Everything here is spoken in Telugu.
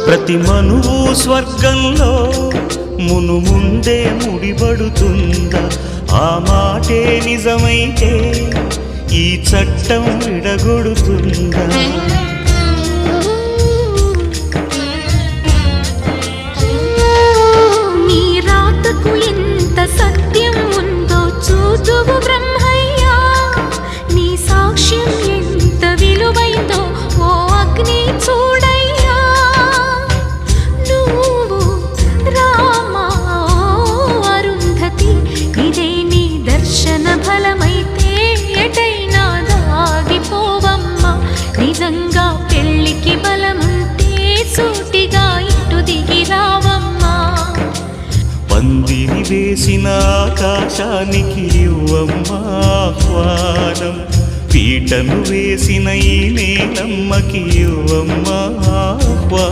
ప్రతి మనువు స్వర్గంలో ముందే ముడిపడుతుందా? ఆ మాటే నిజమైతే ఈ చట్టం విడగొడుతుందా? నీ రాతకు ఎంత సత్యం ఉందో చూదువు బ్రహ్మయ్యా, నీ సాక్ష్యం ఎంత విలువైందో ఓ అగ్ని చూడయ్యా. నువ్వు రామా అరుంధతి, ఇదే నీ దర్శన ఫలమైతే ఎటైనా దాగిపోవమ్మా. నిజంగా పెళ్ళికి బలముంటే సూటిగా ఇటు దిగి రావమ్మా. పందిరి వేసిన ఆకాశానికి ఇవ్వమ్మా ఆహ్వానం, పీటను వేసిన ఈ నేలమ్మకి ఇవ్వమ్మా ఆహ్వానం.